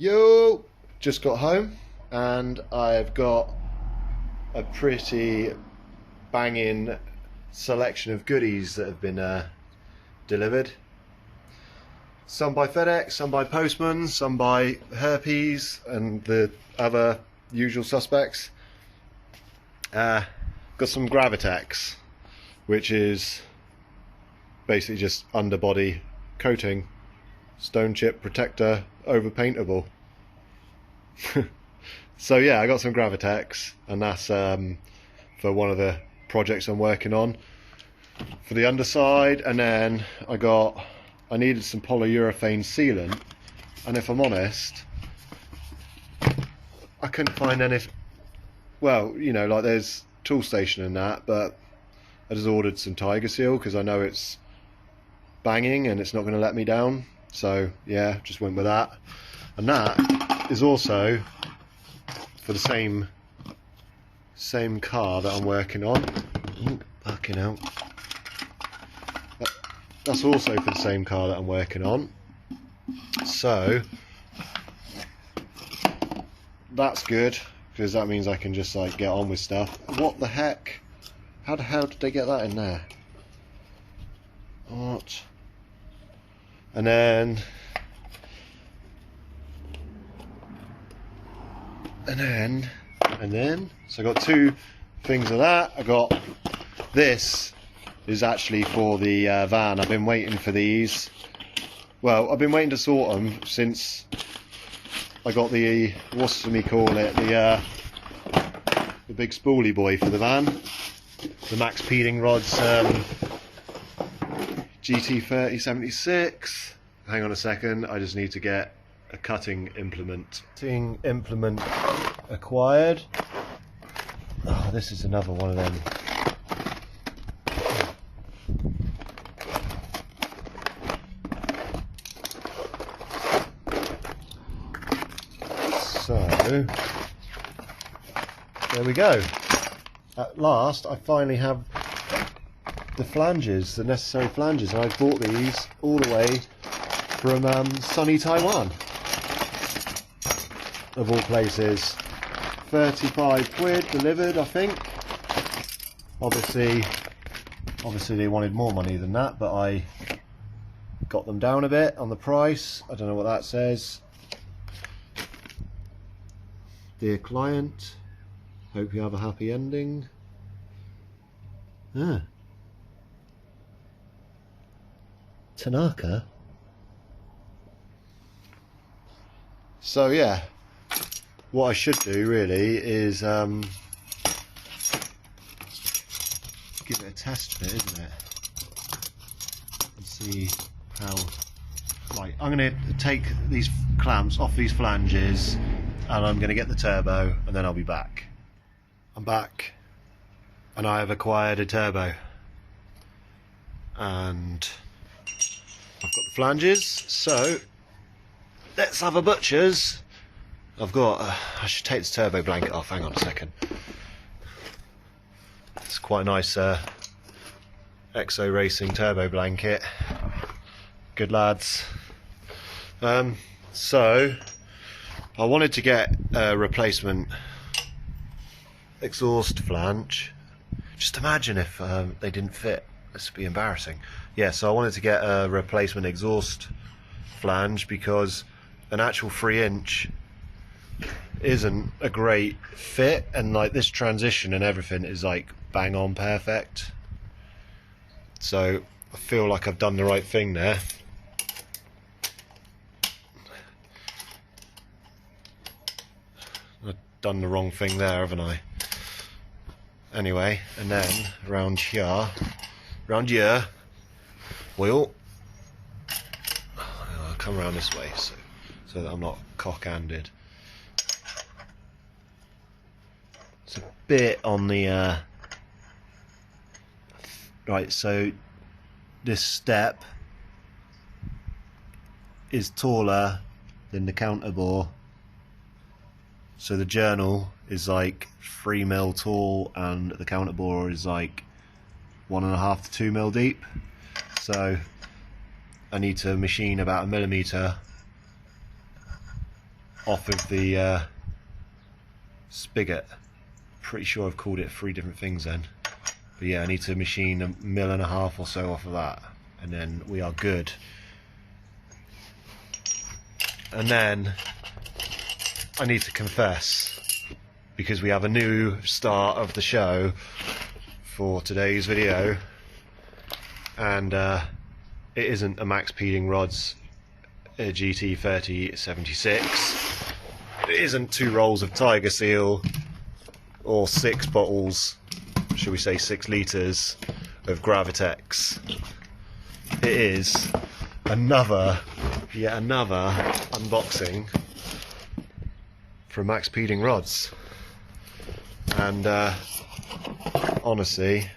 Yo! Just got home and I've got a pretty banging selection of goodies that have been delivered. Some by FedEx, some by Postman, some by Herpes and the other usual suspects. Got some Gravitex, which is basically just underbody coating, stone chip protector, over paintable. So yeah, I got some Gravitex, and that's for one of the projects I'm working on for the underside. And then I needed some polyurethane sealant, and if I'm honest, I couldn't find any. Well, you know, like there's Toolstation and that, but I just ordered some Tiger Seal because I know it's banging and it's not going to let me down. So yeah, just went with that. And that is also for the same car that I'm working on. Ooh, backing out. That's also for the same car that I'm working on. So that's good, because that means I can just like get on with stuff. What the heck? How the hell did they get that in there? What? And then so I got two things of that. I got this is actually for the van. I've been waiting for these. Well, I've been waiting to sort them since I got the, what's me call it, the big spoolie boy for the van, the Maxpeedingrods GT3076. Hang on a second, I just need to get a cutting implement. Cutting implement acquired. Oh, this is another one of them. So there we go. At last, I finally have the flanges, the necessary flanges, and I bought these all the way from sunny Taiwan, of all places. 35 quid delivered, I think. Obviously they wanted more money than that, but I got them down a bit on the price. I don't know what that says. Dear client, hope you have a happy ending. Tanaka. So yeah, what I should do really is give it a test bit, isn't it? And see how. Right, I'm going to take these clamps off these flanges, and I'm going to get the turbo, and then I'll be back. I'm back, and I have acquired a turbo, and I've got the flanges. So let's have a butcher's. I've got, I should take this turbo blanket off, hang on a second. It's quite a nice Exo Racing turbo blanket. Good lads. So, I wanted to get a replacement exhaust flange. Just imagine if they didn't fit, this would be embarrassing. Yeah, so I wanted to get a replacement exhaust flange because an actual 3-inch isn't a great fit, and like this transition and everything is like bang on perfect. So I feel like I've done the right thing there. I've done the wrong thing there, haven't I? Anyway, and then round here, we'll I'll come around this way so that I'm not cock-handed. It's a bit on the right, so this step is taller than the counterbore, so the journal is like 3mm tall and the counterbore is like 1.5 to 2mm deep. So I need to machine about 1mm off of the spigot. Pretty sure I've called it 3 different things then. But yeah, I need to machine 1.5 mil or so off of that, and then we are good. And then I need to confess, because we have a new star of the show for today's video, and it isn't a Maxpeedingrods GT3076. It isn't 2 rolls of Tiger Seal or 6 bottles, shall we say 6 litres of Gravitex. It is yet another unboxing from Maxpeedingrods. And honestly,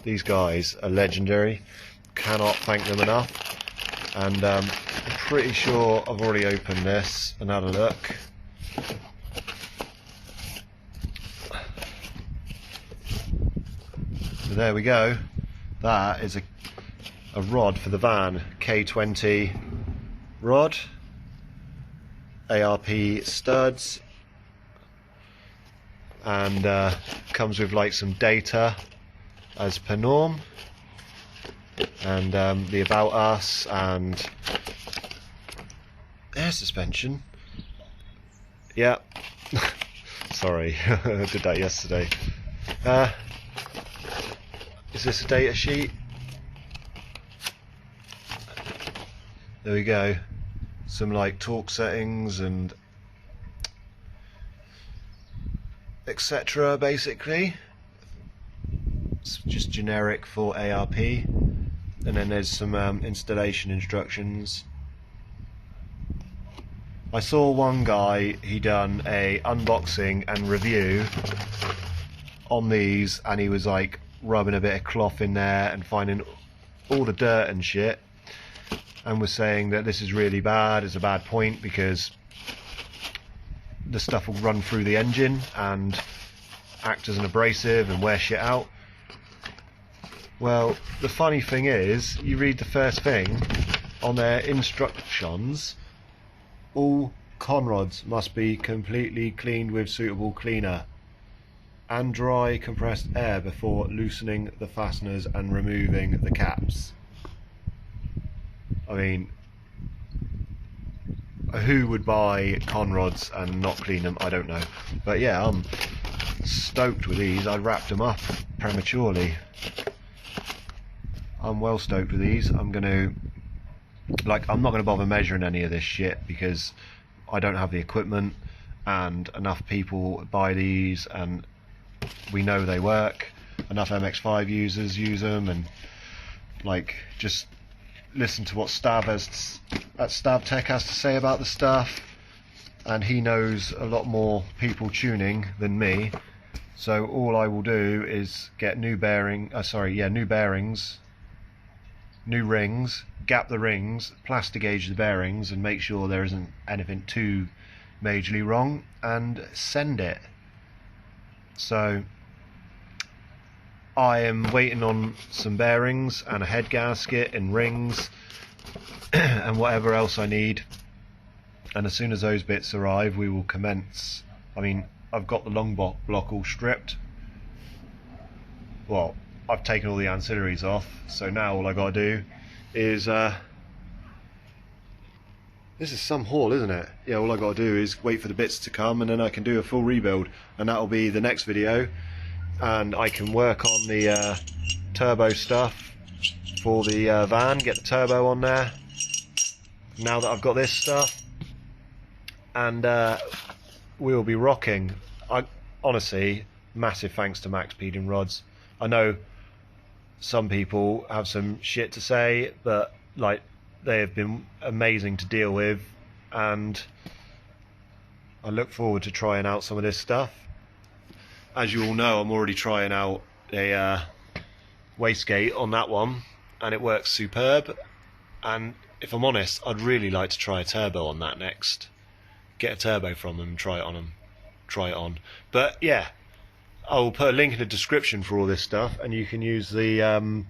these guys are legendary. Cannot thank them enough. And I'm pretty sure I've already opened this and had a look. So there we go. That is a rod for the van, K20 rod, ARP studs, and comes with like some data as per norm, and the about us and air suspension. Yeah. Sorry, I did that yesterday. Is this a data sheet? There we go. Some like torque settings and etc. basically. It's just generic for ARP. And then there's some installation instructions. I saw one guy, he done a unboxing and review on these, and he was like rubbing a bit of cloth in there and finding all the dirt and shit, and was saying that this is really bad. It's a bad point because the stuff will run through the engine and act as an abrasive and wear shit out. Well, the funny thing is, you read the first thing on their instructions: all conrods must be completely cleaned with suitable cleaner and dry compressed air before loosening the fasteners and removing the caps. I mean, who would buy conrods and not clean them? I don't know. But yeah, I'm stoked with these. I wrapped them up prematurely. I'm well stoked with these. I'm not going to bother measuring any of this shit because I don't have the equipment, and enough people buy these and we know they work. Enough MX5 users use them, and like, just listen to what Stav at Stav Tech has to say about the stuff, and he knows a lot more people tuning than me. So all I will do is get new bearings, new rings, gap the rings, plastic gauge the bearings, and make sure there isn't anything too majorly wrong, and send it. So I am waiting on some bearings and a head gasket and rings and whatever else I need, and as soon as those bits arrive, we will commence. I mean, I've got the long block all stripped. Well, I've taken all the ancillaries off, so now all I gotta do is this is some haul, isn't it? Yeah, all I gotta do is wait for the bits to come, and then I can do a full rebuild, and that'll be the next video. And I can work on the turbo stuff for the van, get the turbo on there now that I've got this stuff, and we'll be rocking. Honestly, massive thanks to Maxpeedingrods. I know some people have some shit to say, but like, they have been amazing to deal with, and I look forward to trying out some of this stuff. As you all know, I'm already trying out a wastegate on that one, and it works superb. And if I'm honest, I'd really like to try a turbo on that next. Get a turbo from them and try it on. But yeah, I'll put a link in the description for all this stuff, and you can use the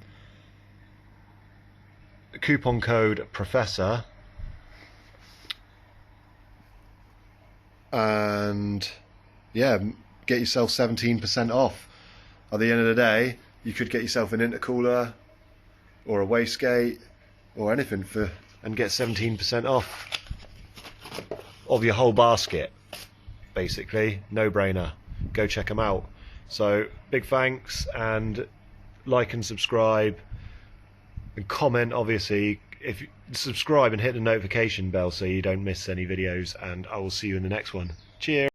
coupon code PROFESSOR and yeah, get yourself 17% off. At the end of the day, you could get yourself an intercooler or a wastegate or anything and get 17% off of your whole basket. Basically, no brainer. Go check them out. So big thanks, and like and subscribe and comment, obviously. If you subscribe and hit the notification bell so you don't miss any videos, and I will see you in the next one. Cheers.